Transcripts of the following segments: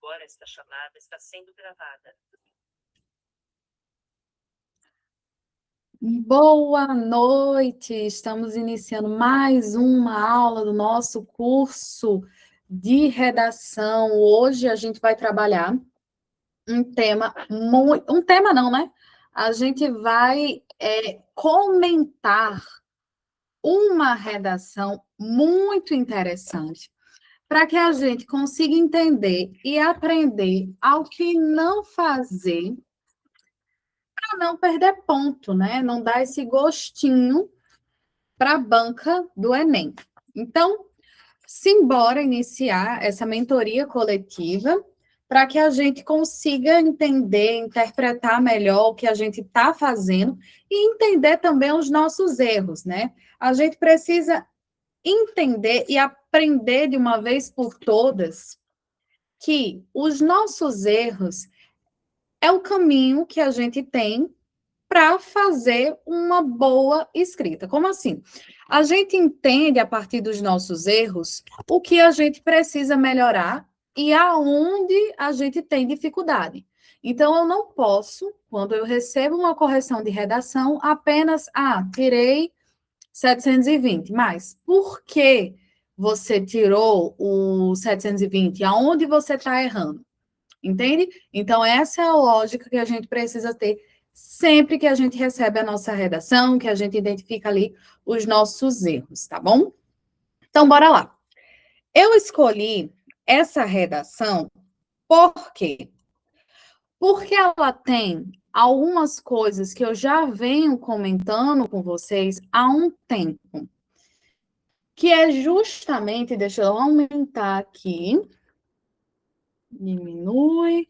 Agora esta chamada está sendo gravada. Boa noite! Estamos iniciando mais uma aula do nosso curso de redação. Hoje a gente vai trabalhar um tema um tema não, né? A gente vai comentar uma redação muito interessante para que a gente consiga entender e aprender ao que não fazer para não perder ponto, né? Não dar esse gostinho para a banca do Enem. Então, simbora iniciar essa mentoria coletiva para que a gente consiga entender, interpretar melhor o que a gente está fazendo e entender também os nossos erros, né? A gente precisa entender e aprender de uma vez por todas que os nossos erros é o caminho que a gente tem para fazer uma boa escrita. Como assim? A gente entende a partir dos nossos erros o que a gente precisa melhorar e aonde a gente tem dificuldade. Então, eu não posso, quando eu recebo uma correção de redação, apenas, tirei 720, mas por que você tirou o 720? Aonde você está errando? Entende? Então, essa é a lógica que a gente precisa ter sempre que a gente recebe a nossa redação, que a gente identifica ali os nossos erros, tá bom? Então, bora lá. Eu escolhi essa redação por quê? Porque ela tem algumas coisas que eu já venho comentando com vocês há um tempo, que é justamente, deixa eu aumentar aqui, diminui,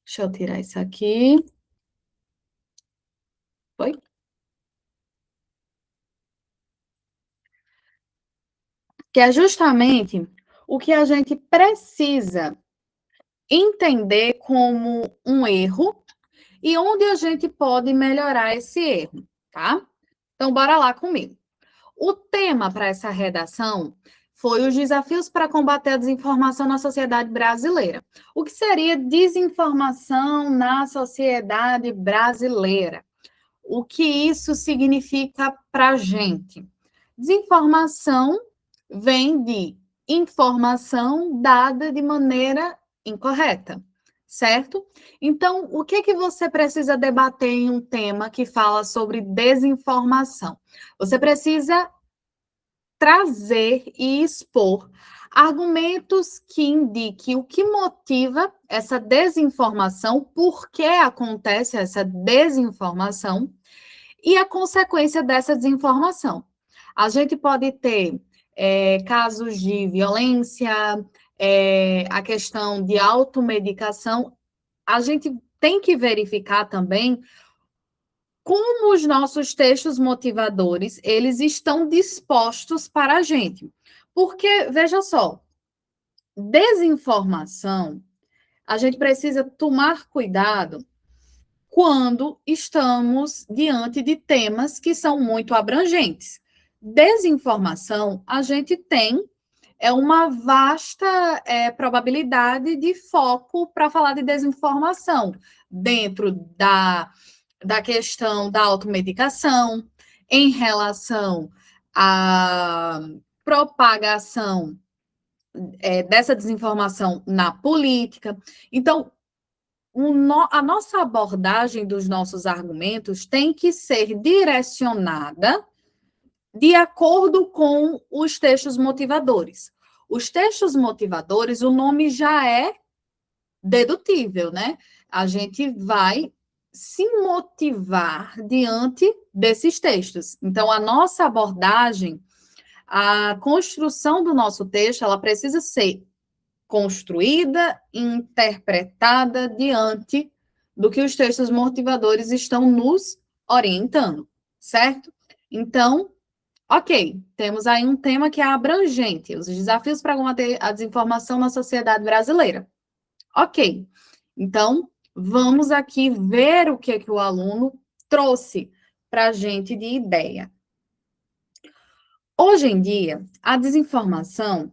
deixa eu tirar isso aqui. Foi? Que é justamente o que a gente precisa entender como um erro e onde a gente pode melhorar esse erro, tá? Então, bora lá comigo. O tema para essa redação foi os desafios para combater a desinformação na sociedade brasileira. O que seria desinformação na sociedade brasileira? O que isso significa para a gente? Desinformação vem de informação dada de maneira incorreta, certo? Então, o que que você precisa debater em um tema que fala sobre desinformação? Você precisa trazer e expor argumentos que indiquem o que motiva essa desinformação, por que acontece essa desinformação e a consequência dessa desinformação. A gente pode ter casos de violência, a questão de automedicação. A gente tem que verificar também como os nossos textos motivadores, eles estão dispostos para a gente. Porque, veja só, desinformação, a gente precisa tomar cuidado quando estamos diante de temas que são muito abrangentes. Desinformação, a gente tem uma vasta probabilidade de foco para falar de desinformação dentro da questão da automedicação, em relação à propagação dessa desinformação na política. Então, a nossa abordagem dos nossos argumentos tem que ser direcionada de acordo com os textos motivadores. Os textos motivadores, o nome já é dedutível, né? A gente vai se motivar diante desses textos. Então, a nossa abordagem, a construção do nosso texto, ela precisa ser construída e interpretada diante do que os textos motivadores estão nos orientando, certo? Então, ok, temos aí um tema que é abrangente, os desafios para combater a desinformação na sociedade brasileira. Ok, então vamos aqui ver o que o aluno trouxe para a gente de ideia. Hoje em dia, a desinformação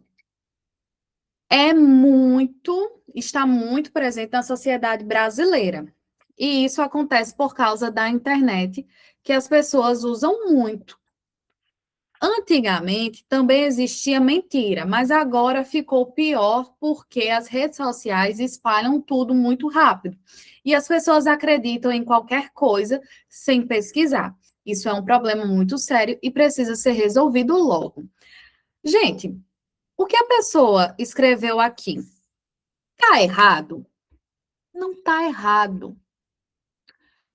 é muito está muito presente na sociedade brasileira. E isso acontece por causa da internet, que as pessoas usam muito. Antigamente também existia mentira, mas agora ficou pior porque as redes sociais espalham tudo muito rápido. E as pessoas acreditam em qualquer coisa sem pesquisar. Isso é um problema muito sério e precisa ser resolvido logo. Gente, o que a pessoa escreveu aqui está errado? Não está errado.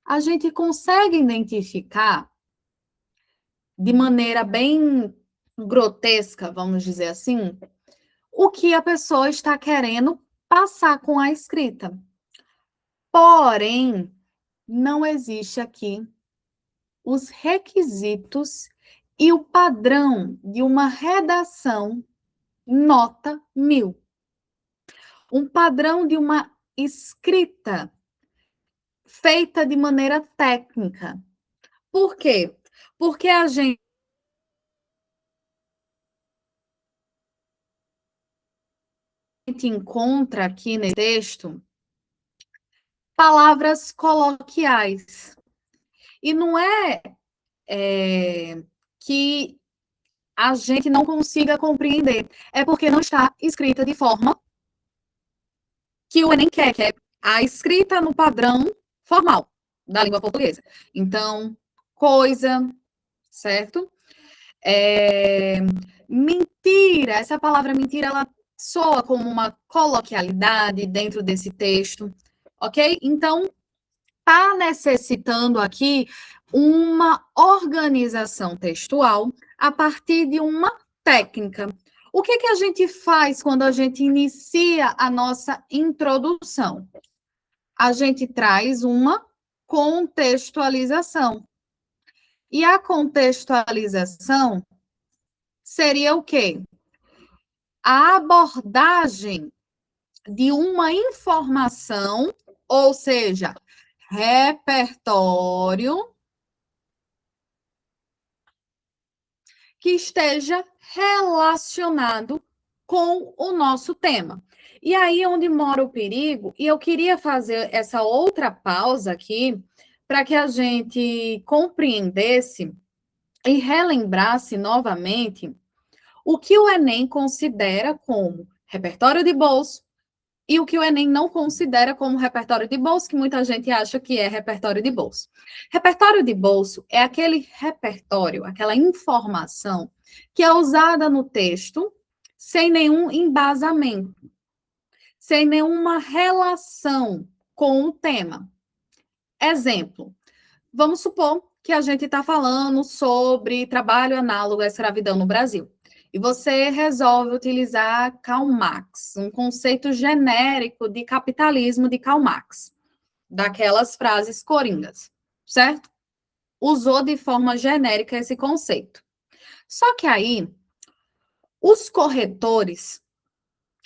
A gente consegue identificar de maneira bem grotesca, vamos dizer assim, o que a pessoa está querendo passar com a escrita. Porém, não existe aqui os requisitos e o padrão de uma redação nota 1000. Um padrão de uma escrita feita de maneira técnica. Por quê? Porque a gente encontra aqui nesse texto palavras coloquiais. E não é, que a gente não consiga compreender, é porque não está escrita de forma que o Enem quer, que é a escrita no padrão formal da língua portuguesa. Então, coisa, certo? Mentira, essa palavra mentira, ela soa como uma coloquialidade dentro desse texto, ok? Então, está necessitando aqui uma organização textual a partir de uma técnica. O que que a gente faz quando a gente inicia a nossa introdução? A gente traz uma contextualização. E a contextualização seria o quê? A abordagem de uma informação, ou seja, repertório que esteja relacionado com o nosso tema. E aí é onde mora o perigo, e eu queria fazer essa outra pausa aqui para que a gente compreendesse e relembrasse novamente o que o Enem considera como repertório de bolso e o que o Enem não considera como repertório de bolso, que muita gente acha que é repertório de bolso. Repertório de bolso é aquele repertório, aquela informação que é usada no texto sem nenhum embasamento, sem nenhuma relação com o tema. Exemplo, vamos supor que a gente está falando sobre trabalho análogo à escravidão no Brasil. E você resolve utilizar Karl Marx, um conceito genérico de capitalismo de Karl Marx, daquelas frases coringas, certo? Usou de forma genérica esse conceito. Só que aí, os corretores,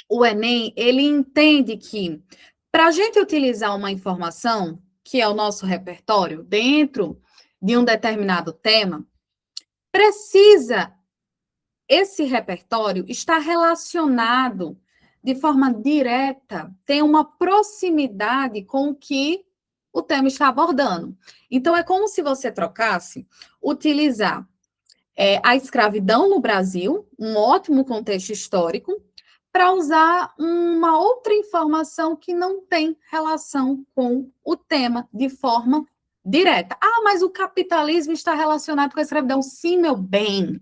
o Enem, ele entende que para a gente utilizar uma informação, que é o nosso repertório, dentro de um determinado tema, precisa esse repertório estar relacionado de forma direta, tem uma proximidade com o que o tema está abordando. Então, é como se você trocasse, utilizar a escravidão no Brasil, um ótimo contexto histórico, para usar uma outra informação que não tem relação com o tema de forma direta. Ah, mas o capitalismo está relacionado com a escravidão. Sim, meu bem.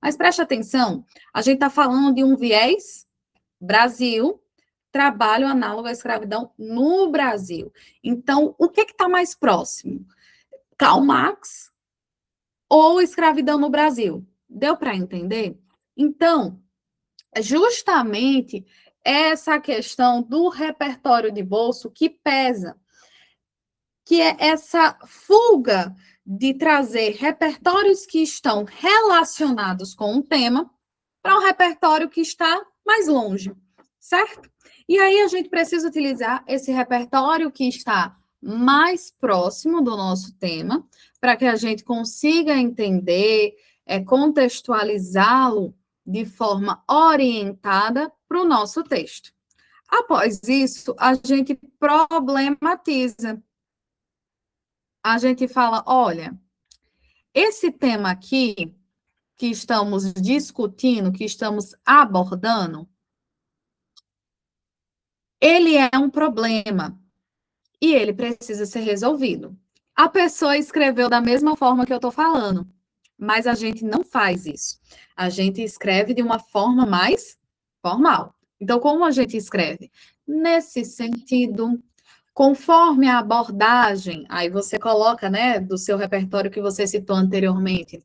Mas preste atenção, a gente está falando de um viés Brasil, trabalho análogo à escravidão no Brasil. Então, o que está mais próximo? Karl Marx ou escravidão no Brasil? Deu para entender? Então, justamente essa questão do repertório de bolso que pesa, que é essa fuga de trazer repertórios que estão relacionados com o tema para um repertório que está mais longe, certo? E aí a gente precisa utilizar esse repertório que está mais próximo do nosso tema, para que a gente consiga entender, contextualizá-lo de forma orientada para o nosso texto. Após isso, a gente problematiza. A gente fala, olha, esse tema aqui que estamos discutindo, que estamos abordando, ele é um problema e ele precisa ser resolvido. A pessoa escreveu da mesma forma que eu estou falando, mas a gente não faz isso. A gente escreve de uma forma mais formal. Então, como a gente escreve? Nesse sentido, conforme a abordagem, aí você coloca, né, do seu repertório que você citou anteriormente.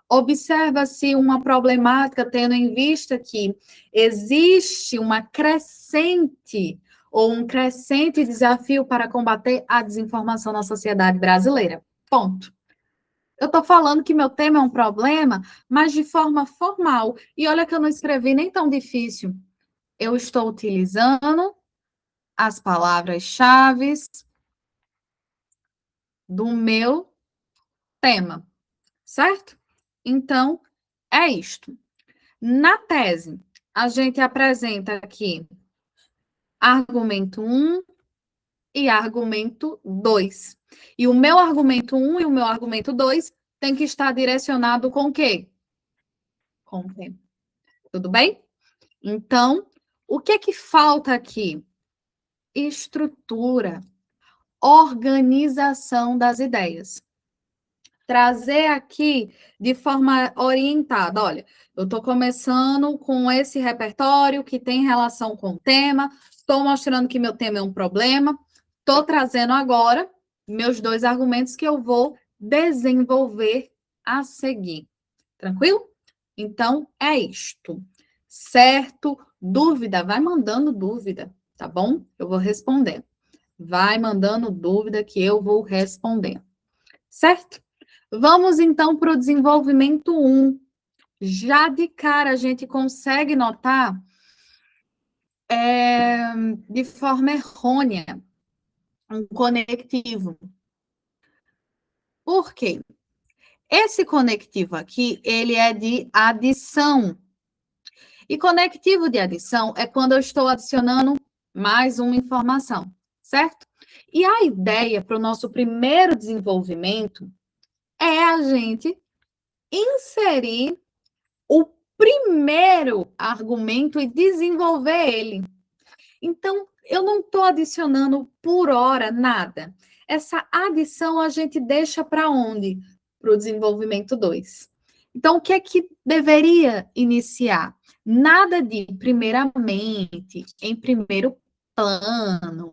Observa-se uma problemática tendo em vista que existe uma crescente ou um crescente desafio para combater a desinformação na sociedade brasileira. Ponto. Eu estou falando que meu tema é um problema, mas de forma formal. E olha que eu não escrevi nem tão difícil. Eu estou utilizando as palavras-chave do meu tema, certo? Então, é isto. Na tese, a gente apresenta aqui argumento 1 e argumento 2. E o meu argumento 1 e o meu argumento 2 tem que estar direcionado com o quê? Com o tema. Tudo bem? Então, o que é que falta aqui? Estrutura, organização das ideias. Trazer aqui de forma orientada. Olha, eu estou começando com esse repertório que tem relação com o tema, estou mostrando que meu tema é um problema, estou trazendo agora meus dois argumentos que eu vou desenvolver a seguir. Tranquilo? Então, é isto. Certo? Dúvida? Vai mandando dúvida, tá bom? Eu vou responder. Vai mandando dúvida que eu vou responder. Certo? Vamos então para o desenvolvimento 1. Já de cara a gente consegue notar de forma errônea um conectivo. Por quê? Esse conectivo aqui, ele é de adição. E conectivo de adição é quando eu estou adicionando mais uma informação, certo? E a ideia para o nosso primeiro desenvolvimento é a gente inserir o primeiro argumento e desenvolver ele. Então, eu não estou adicionando por hora nada. Essa adição a gente deixa para onde? Para o desenvolvimento 2. Então, o que é que deveria iniciar? Nada de primeiramente, em primeiro plano,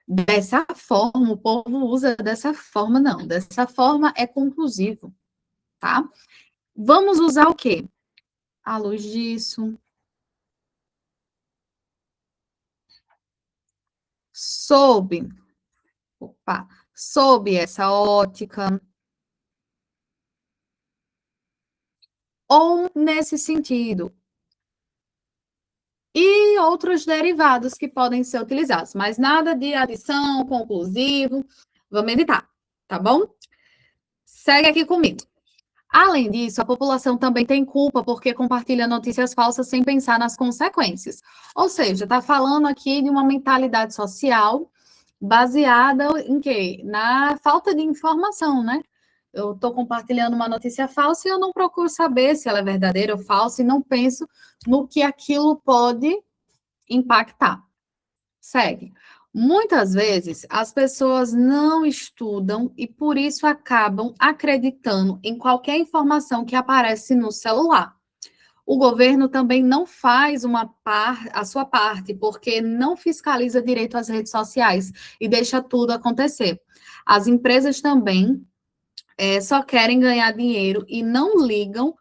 dessa forma, o povo usa dessa forma, não. Dessa forma é conclusivo, tá? Vamos usar o quê? À luz disso, sob essa ótica, ou nesse sentido, e outros derivados que podem ser utilizados, mas nada de adição, conclusivo, vamos meditar, tá bom? Segue aqui comigo. Além disso, a população também tem culpa porque compartilha notícias falsas sem pensar nas consequências. Ou seja, está falando aqui de uma mentalidade social baseada em quê? Na falta de informação, né? Eu estou compartilhando uma notícia falsa e eu não procuro saber se ela é verdadeira ou falsa e não penso no que aquilo pode impactar. Segue. Muitas vezes as pessoas não estudam e por isso acabam acreditando em qualquer informação que aparece no celular. O governo também não faz a sua parte, porque não fiscaliza direito as redes sociais e deixa tudo acontecer. As empresas também só querem ganhar dinheiro e não ligam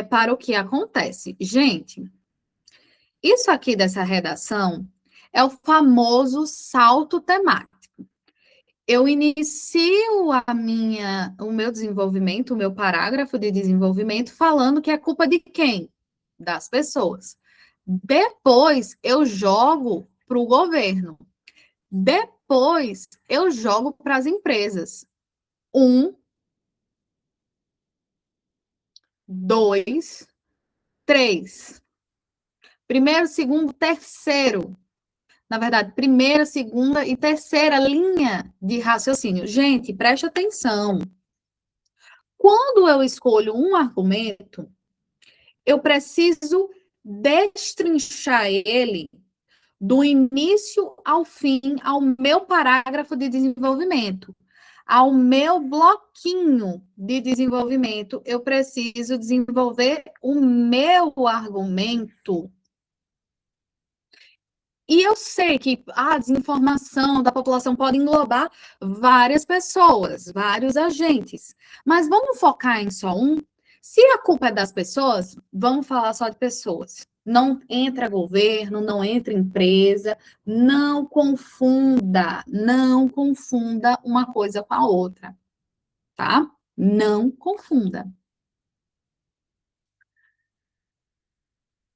para o que acontece. Gente, isso aqui dessa redação é o famoso salto temático. Eu inicio o meu desenvolvimento, o meu parágrafo de desenvolvimento, falando que é culpa de quem? Das pessoas. Depois eu jogo para o governo. Depois eu jogo para as empresas. 1, 2, 3. Primeiro, segundo, terceiro. Na verdade, primeira, segunda e terceira linha de raciocínio. Gente, preste atenção. Quando eu escolho um argumento, eu preciso destrinchar ele do início ao fim, ao meu parágrafo de desenvolvimento, ao meu bloquinho de desenvolvimento, eu preciso desenvolver o meu argumento. E eu sei que a desinformação da população pode englobar várias pessoas, vários agentes, mas vamos focar em só um? Se a culpa é das pessoas, vamos falar só de pessoas. Não entra governo, não entra empresa, não confunda uma coisa com a outra, tá? Não confunda.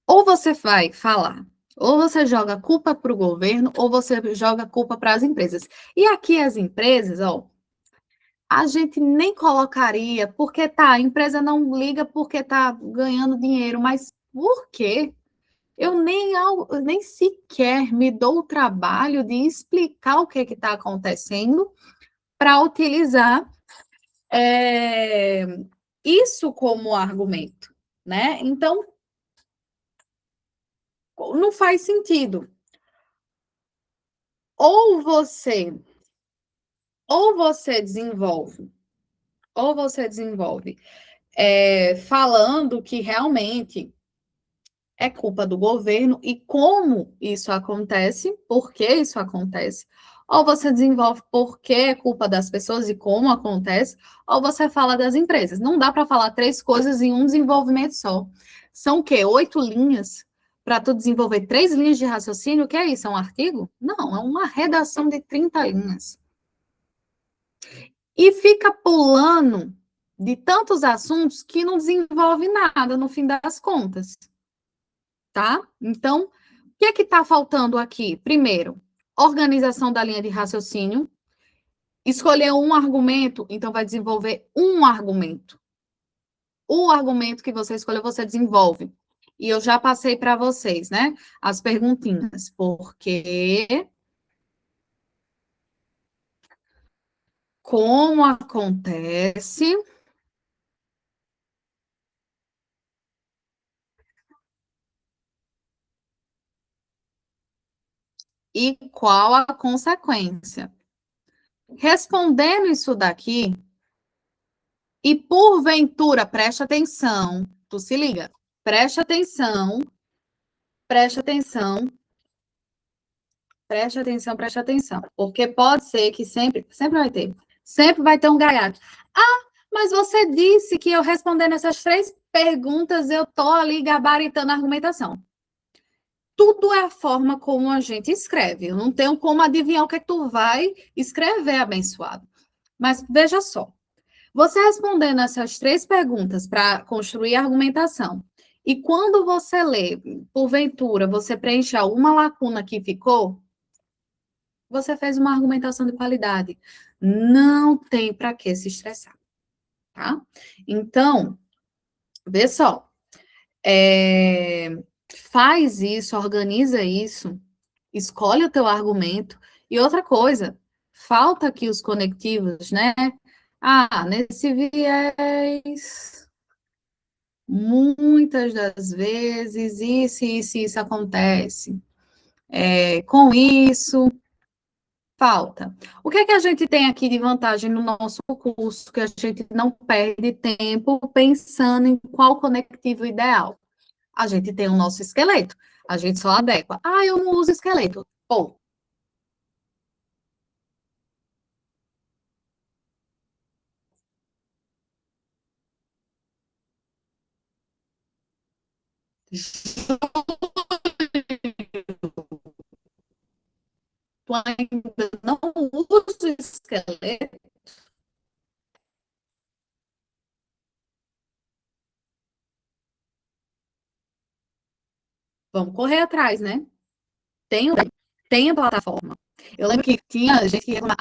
Ou você vai falar, ou você joga a culpa para o governo, ou você joga a culpa para as empresas. E aqui as empresas, ó, a gente nem colocaria, porque tá, a empresa não liga porque tá ganhando dinheiro, mas por quê? Eu nem sequer me dou o trabalho de explicar o que está acontecendo para utilizar isso como argumento, né? Então, não faz sentido. Ou você, ou você desenvolve, ou você desenvolve falando que realmente é culpa do governo e como isso acontece, por que isso acontece, ou você desenvolve por que é culpa das pessoas e como acontece, ou você fala das empresas. Não dá para falar três coisas em um desenvolvimento só. São o quê? 8 linhas para tu desenvolver 3 linhas de raciocínio? O que é isso? É um artigo? Não, é uma redação de 30 linhas. E fica pulando de tantos assuntos que não desenvolve nada no fim das contas. Tá? Então, o que é que está faltando aqui? Primeiro, organização da linha de raciocínio. Escolher um argumento, então vai desenvolver um argumento. O argumento que você escolheu, você desenvolve. E eu já passei para vocês, né? As perguntinhas. Por quê? Como acontece? E qual a consequência? Respondendo isso daqui, e porventura, preste atenção, tu se liga, preste atenção, preste atenção, porque pode ser que sempre vai ter um gaiato. Ah, mas você disse que eu respondendo essas 3 perguntas, eu tô ali gabaritando a argumentação. Tudo é a forma como a gente escreve. Eu não tenho como adivinhar o que é que tu vai escrever, abençoado. Mas veja só, você respondendo essas 3 perguntas para construir a argumentação, e quando você lê, porventura, você preenche alguma lacuna que ficou, você fez uma argumentação de qualidade. Não tem para que se estressar, tá? Então, vê só, faz isso, organiza isso, escolhe o teu argumento. E outra coisa, falta aqui os conectivos, né? Ah, nesse viés, muitas das vezes, isso acontece. Com isso, falta. O que é que a gente tem aqui de vantagem no nosso curso, que a gente não perde tempo pensando em qual conectivo ideal? A gente tem o nosso esqueleto, a gente só adequa. Ah, eu não uso esqueleto. Pô, tu ainda não usa esqueleto? Vamos correr atrás, né? Tem, tem a plataforma. Eu lembro que tinha gente que ia falar,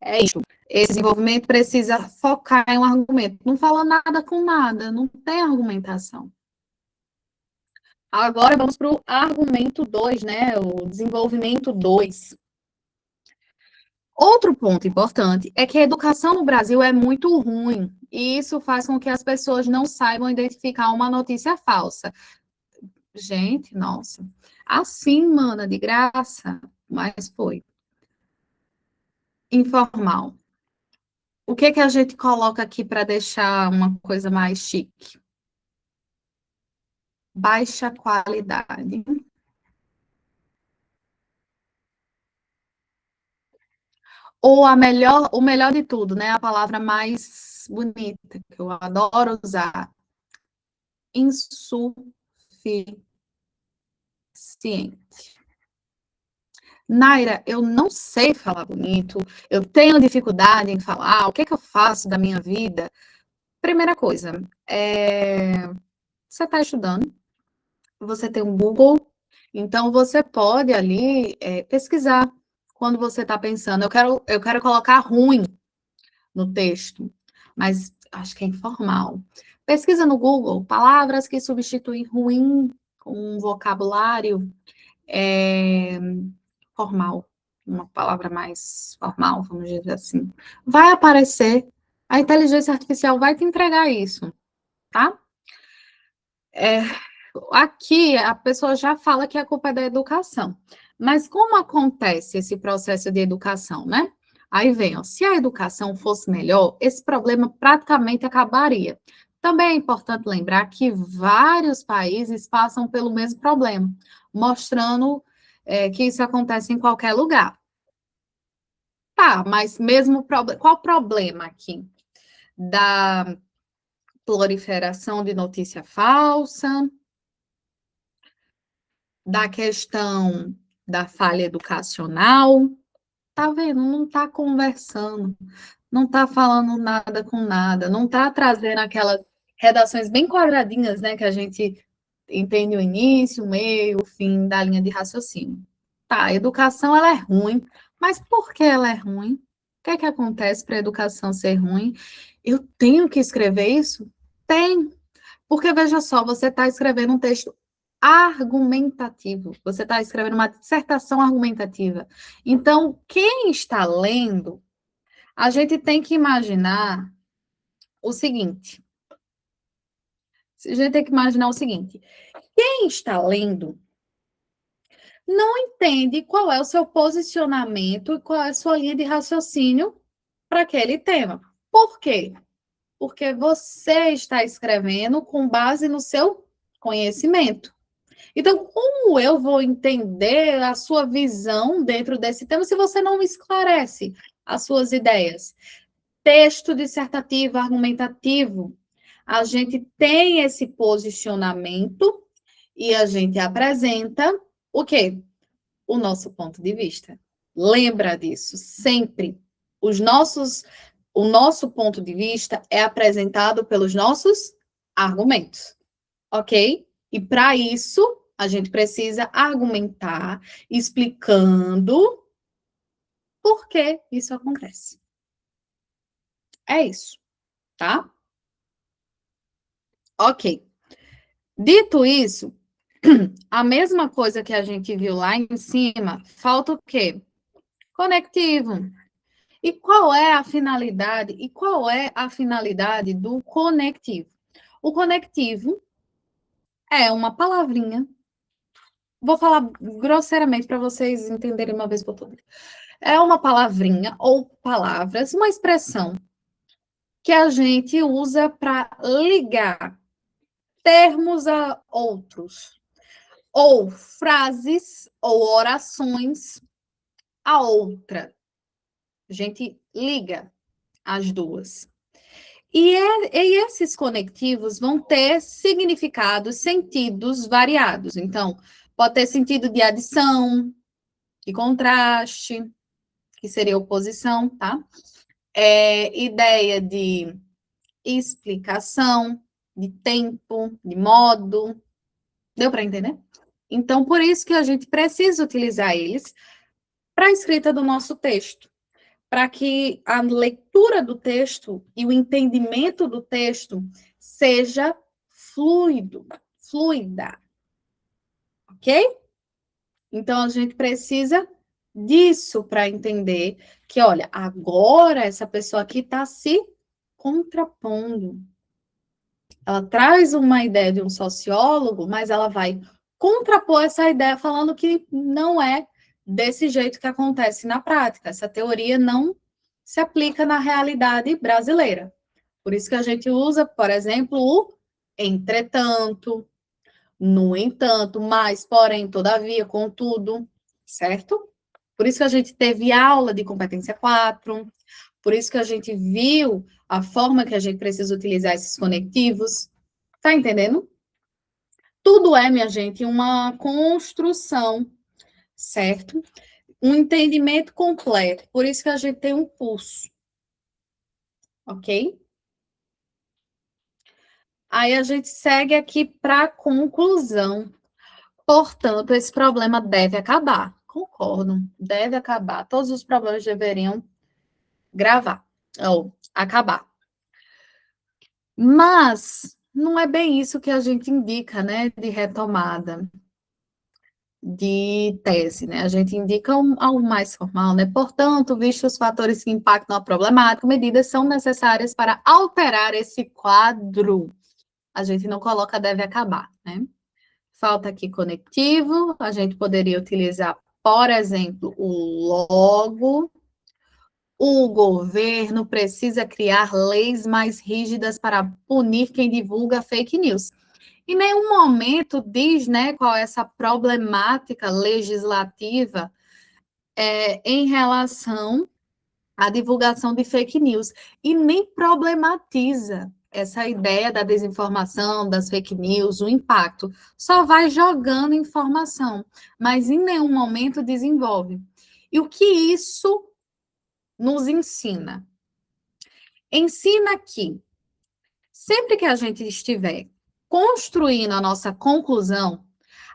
é isso. Esse desenvolvimento precisa focar em um argumento. Não fala nada com nada, não tem argumentação. Agora vamos para o argumento 2, né? O desenvolvimento 2. Outro ponto importante é que a educação no Brasil é muito ruim, e isso faz com que as pessoas não saibam identificar uma notícia falsa. Gente, nossa. Assim, mana, de graça, mas foi. Informal. O que que a gente coloca aqui para deixar uma coisa mais chique? Baixa qualidade. Ou o melhor de tudo, né? A palavra mais bonita, que eu adoro usar. Insuficiente. Naira, eu não sei falar bonito, eu tenho dificuldade em falar, o que é que eu faço da minha vida? Primeira coisa, você está estudando, você tem um Google, então você pode ali pesquisar quando você está pensando, eu quero colocar ruim no texto, mas acho que é informal. Pesquisa no Google palavras que substituem ruim com um vocabulário formal, uma palavra mais formal, vamos dizer assim. Vai aparecer, a inteligência artificial vai te entregar isso, tá? Aqui a pessoa já fala que a culpa é da educação. Mas como acontece esse processo de educação, né? Aí vem, ó, se a educação fosse melhor, esse problema praticamente acabaria. Também é importante lembrar que vários países passam pelo mesmo problema, mostrando que isso acontece em qualquer lugar. Tá, mas mesmo qual o problema aqui? Da proliferação de notícia falsa, da questão da falha educacional. Tá vendo? Não tá conversando, não tá falando nada com nada, não tá trazendo aquelas redações bem quadradinhas, né, que a gente entende o início, o meio, o fim da linha de raciocínio. Tá, a educação ela é ruim, mas por que ela é ruim? O que é que acontece para a educação ser ruim? Eu tenho que escrever isso? Tem, porque veja só, você está escrevendo um texto argumentativo, você está escrevendo uma dissertação argumentativa. Então, quem está lendo, a gente tem que imaginar o seguinte: a gente tem que imaginar o seguinte: quem está lendo não entende qual é o seu posicionamento e qual é a sua linha de raciocínio para aquele tema. Por quê? Porque você está escrevendo com base no seu conhecimento. Então, como eu vou entender a sua visão dentro desse tema se você não me esclarece as suas ideias? Texto dissertativo, argumentativo, a gente tem esse posicionamento e a gente apresenta o quê? O nosso ponto de vista. Lembra disso, sempre. O nosso ponto de vista é apresentado pelos nossos argumentos, ok? E para isso, a gente precisa argumentar, explicando por que isso acontece. É isso, tá? Ok. Dito isso, a mesma coisa que a gente viu lá em cima, falta o quê? Conectivo. E qual é a finalidade? E qual é a finalidade do conectivo? O conectivo é uma palavrinha. Vou falar grosseiramente para vocês entenderem uma vez por todas. É uma palavrinha ou palavras, uma expressão que a gente usa para ligar termos a outros, ou frases ou orações a outra. A gente liga as duas. E esses conectivos vão ter significados, sentidos variados. Então, pode ter sentido de adição, de contraste, que seria oposição, tá? Ideia de explicação, de tempo, de modo. Deu para entender? Então, por isso que a gente precisa utilizar eles para a escrita do nosso texto, para que a leitura do texto e o entendimento do texto seja fluida. ok? Então, a gente precisa disso para entender que, olha, agora essa pessoa aqui está se contrapondo. Ela traz uma ideia de um sociólogo, mas ela vai contrapor essa ideia falando que não é desse jeito que acontece na prática. Essa teoria não se aplica na realidade brasileira. Por isso que a gente usa, por exemplo, o entretanto, no entanto, mas, porém, todavia, contudo, certo? Por isso que a gente teve aula de competência 4, por isso que a gente viu a forma que a gente precisa utilizar esses conectivos. Tá entendendo? Tudo é, minha gente, uma construção, certo? Um entendimento completo. Por isso que a gente tem um curso, ok? Aí a gente segue aqui para a conclusão. Portanto, esse problema deve acabar. Concordo, deve acabar. Todos os problemas deveriam gravar ou acabar. Mas não é bem isso que a gente indica, né, de retomada de tese, né? A gente indica algo mais formal, né? Portanto, visto os fatores que impactam a problemática, medidas são necessárias para alterar esse quadro. A gente não coloca deve acabar, né? Falta aqui conectivo, a gente poderia utilizar, por exemplo, o logo. O governo precisa criar leis mais rígidas para punir quem divulga fake news. Em nenhum momento diz, né, qual é essa problemática legislativa em relação à divulgação de fake news e nem problematiza essa ideia da desinformação, das fake news, o impacto. Só vai jogando informação, mas em nenhum momento desenvolve. E o que isso nos ensina? Ensina que sempre que a gente estiver construindo a nossa conclusão,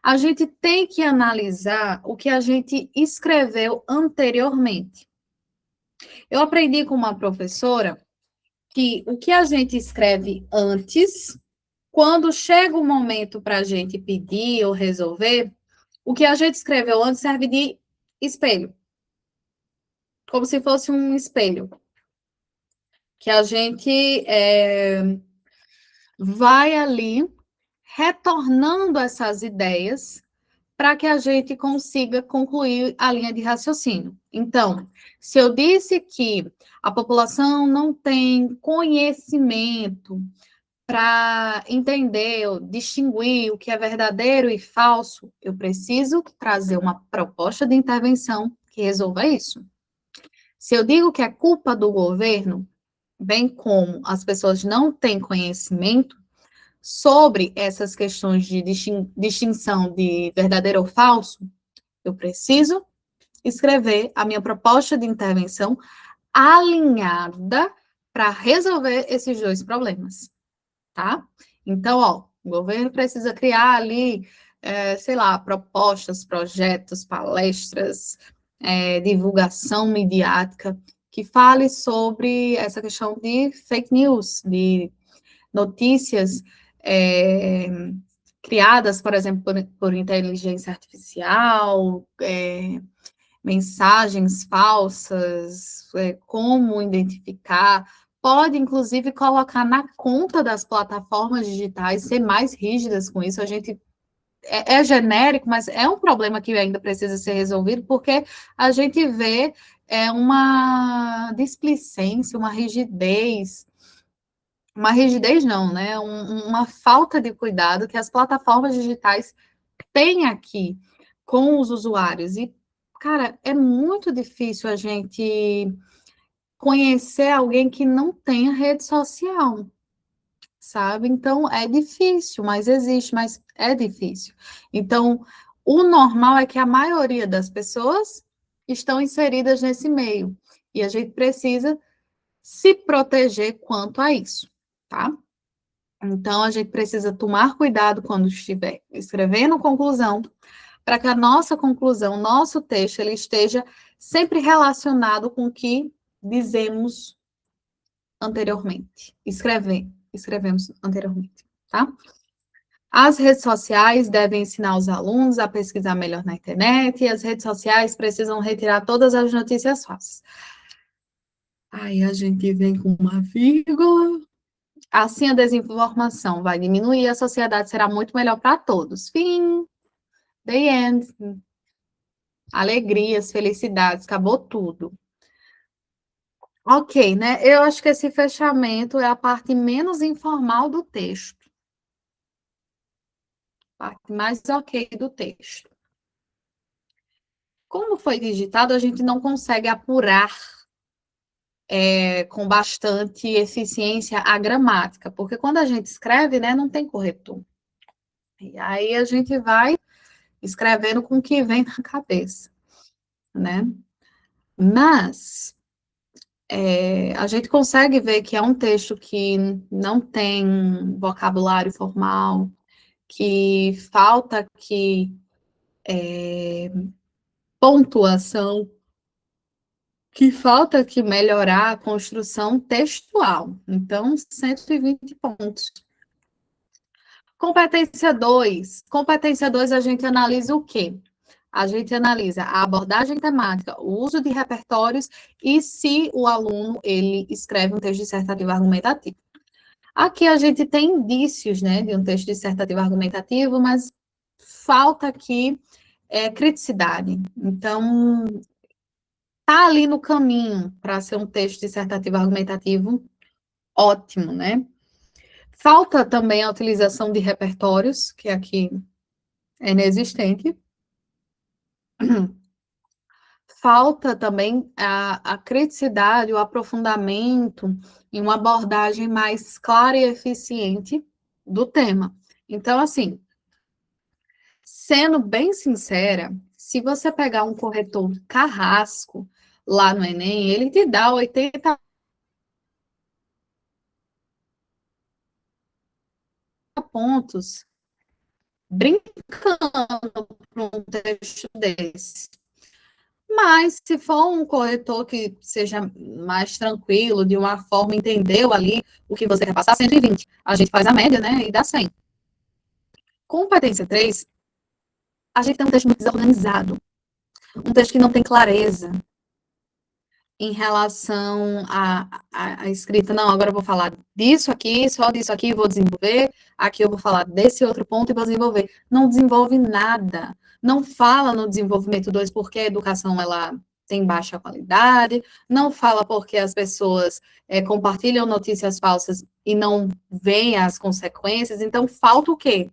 a gente tem que analisar o que a gente escreveu anteriormente. Eu aprendi com uma professora que o que a gente escreve antes, quando chega o momento para a gente pedir ou resolver, o que a gente escreveu antes serve de espelho, como se fosse um espelho, que a gente vai ali retornando essas ideias para que a gente consiga concluir a linha de raciocínio. Então, se eu disse que a população não tem conhecimento para entender, distinguir o que é verdadeiro e falso, eu preciso trazer uma proposta de intervenção que resolva isso. Se eu digo que é culpa do governo, bem como as pessoas não têm conhecimento sobre essas questões de distinção de verdadeiro ou falso, eu preciso escrever a minha proposta de intervenção alinhada para resolver esses dois problemas, tá? Então, ó, o governo precisa criar ali, sei lá, propostas, projetos, palestras, divulgação midiática que fale sobre essa questão de fake news, de notícias criadas, por exemplo, por inteligência artificial, mensagens falsas, como identificar. Pode, inclusive, colocar na conta das plataformas digitais, ser mais rígidas com isso. A gente é genérico, mas é um problema que ainda precisa ser resolvido, porque a gente vê uma displicência, uma rigidez não, né? Uma falta de cuidado que as plataformas digitais têm aqui com os usuários. E, cara, é muito difícil a gente conhecer alguém que não tenha rede social, sabe? Então, é difícil, mas existe, mas é difícil. Então, o normal é que a maioria das pessoas estão inseridas nesse meio. E a gente precisa se proteger quanto a isso, tá? Então, a gente precisa tomar cuidado quando estiver escrevendo conclusão, para que a nossa conclusão, nosso texto, ele esteja sempre relacionado com o que dizemos anteriormente, escrevemos anteriormente, tá? As redes sociais devem ensinar os alunos a pesquisar melhor na internet e as redes sociais precisam retirar todas as notícias falsas. Aí a gente vem com uma vírgula. Assim, a desinformação vai diminuir e a sociedade será muito melhor para todos. Fim. The end. Alegrias, felicidades, acabou tudo. Ok, né? Eu acho que esse fechamento é a parte menos informal do texto. Parte mais ok do texto. Como foi digitado, a gente não consegue apurar com bastante eficiência a gramática, porque quando a gente escreve, né, não tem corretor. E aí a gente vai escrevendo com o que vem na cabeça, né? Mas a gente consegue ver que é um texto que não tem vocabulário formal, que falta aqui pontuação, que falta aqui melhorar a construção textual. Então, 120 pontos. Competência 2. Competência 2, a gente analisa o quê? A gente analisa a abordagem temática, o uso de repertórios e se o aluno ele escreve um texto dissertativo argumentativo. Aqui a gente tem indícios, né, de um texto dissertativo argumentativo, mas falta aqui criticidade. Então, tá ali no caminho para ser um texto dissertativo argumentativo ótimo, né? Falta também a utilização de repertórios, que aqui é inexistente. Falta também a criticidade, o aprofundamento em uma abordagem mais clara e eficiente do tema. Então, assim, sendo bem sincera, se você pegar um corretor carrasco lá no Enem, ele te dá 80 pontos brincando para um texto desse. Mas, se for um corretor que seja mais tranquilo, de uma forma, entendeu ali o que você quer passar, 120. A gente faz a média, né, e dá 100. Competência 3, a gente tem um texto muito desorganizado. Um texto que não tem clareza em relação à escrita. Não, agora eu vou falar disso aqui, só disso aqui vou desenvolver. Aqui eu vou falar desse outro ponto e vou desenvolver. Não desenvolve nada. Não fala no desenvolvimento 2 porque a educação, ela tem baixa qualidade, não fala porque as pessoas compartilham notícias falsas e não veem as consequências, então falta o quê?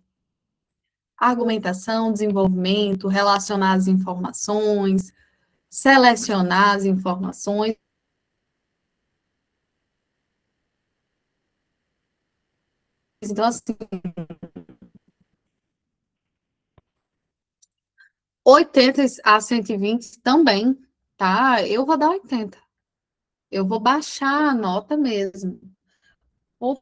Argumentação, desenvolvimento, relacionar as informações, selecionar as informações. Então, assim, 80 a 120 também, tá? Eu vou dar 80. Eu vou baixar a nota mesmo. Por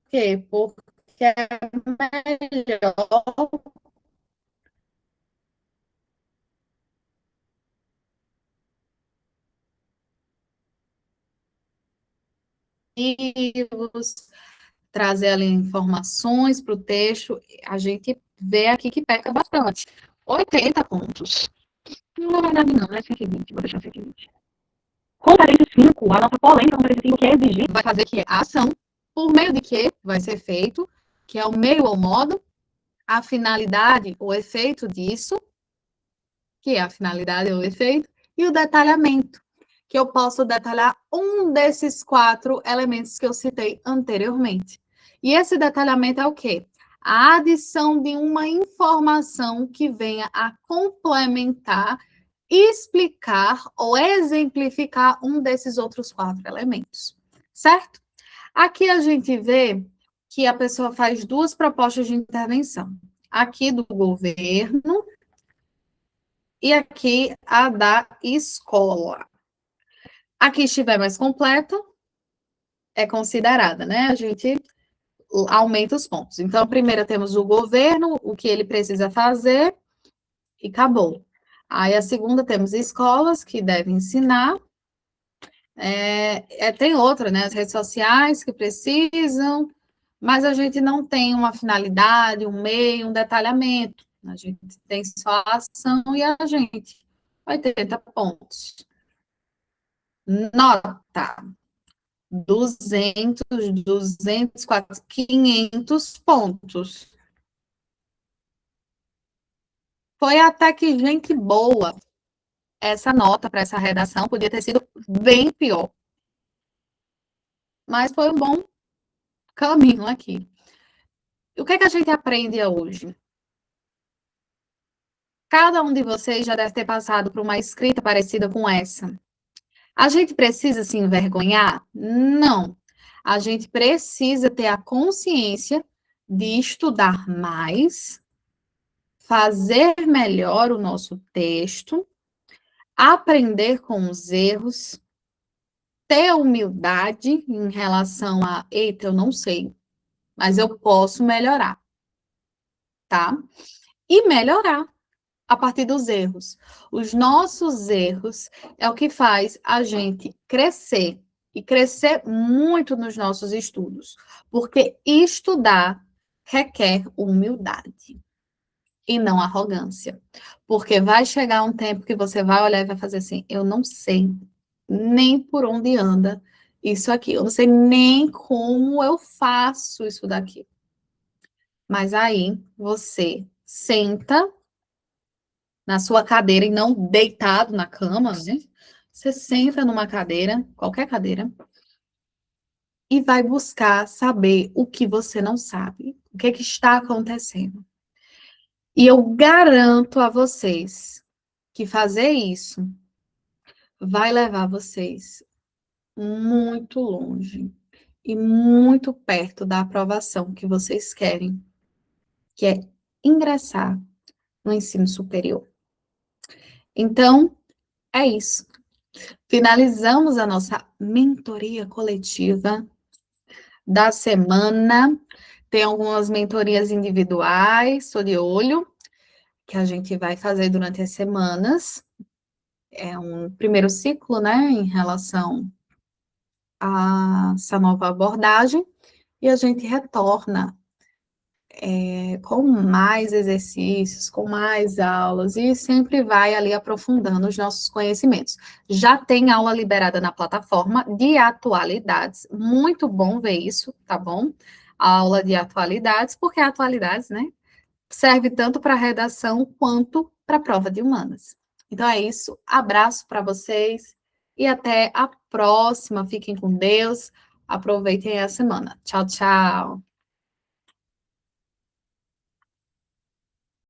quê? Porque é melhor livros, trazer ali informações para o texto. A gente vê aqui que peca bastante. 80 pontos. Não, na verdade não, é 120. Vou deixar 120. Competência 5, a nota polêmica, competência 5 que é exigir, vai fazer que a ação, por meio de que vai ser feito, que é o meio ou modo, a finalidade, o efeito disso, que é a finalidade ou efeito, e o detalhamento, que eu posso detalhar um desses 4 elementos que eu citei anteriormente. E esse detalhamento é o quê? A adição de uma informação que venha a complementar, explicar ou exemplificar um desses outros 4 elementos, certo? Aqui a gente vê que a pessoa faz 2 propostas de intervenção. Aqui do governo e aqui a da escola. A que estiver mais completa é considerada, né? A gente aumenta os pontos. Então, primeiro temos o governo, o que ele precisa fazer, e acabou. Aí a segunda temos escolas que devem ensinar, Tem outra, né? As redes sociais que precisam, mas a gente não tem uma finalidade, um meio, um detalhamento. A gente tem só a ação e a gente. 80 pontos. Nota. 200, 200, 400, 500 pontos. Foi até que gente boa. Essa nota para essa redação podia ter sido bem pior. Mas foi um bom caminho aqui. E o que é que a gente aprende hoje? Cada um de vocês já deve ter passado por uma escrita parecida com essa. A gente precisa se envergonhar? Não. A gente precisa ter a consciência de estudar mais, fazer melhor o nosso texto, aprender com os erros, ter humildade em relação a, eita, eu não sei, mas eu posso melhorar, tá? E melhorar a partir dos erros. Os nossos erros é o que faz a gente crescer e crescer muito nos nossos estudos, porque estudar requer humildade e não arrogância. Porque vai chegar um tempo que você vai olhar e vai fazer assim: eu não sei nem por onde anda isso aqui, eu não sei nem como eu faço isso daqui. Mas aí você senta na sua cadeira e não deitado na cama, né? Você senta numa cadeira, qualquer cadeira, e vai buscar saber o que você não sabe, o que é que está acontecendo. E eu garanto a vocês que fazer isso vai levar vocês muito longe e muito perto da aprovação que vocês querem, que é ingressar no ensino superior. Então, é isso. Finalizamos a nossa mentoria coletiva da semana. Tem algumas mentorias individuais, estou de olho, que a gente vai fazer durante as semanas. É um primeiro ciclo, né, em relação a essa nova abordagem, e a gente retorna com mais exercícios, com mais aulas, e sempre vai ali aprofundando os nossos conhecimentos. Já tem aula liberada na plataforma de atualidades, muito bom ver isso, tá bom? A aula de atualidades, porque atualidades, né, serve tanto para redação quanto para a prova de humanas. Então é isso, abraço para vocês e até a próxima. Fiquem com Deus, aproveitem a semana. Tchau, tchau.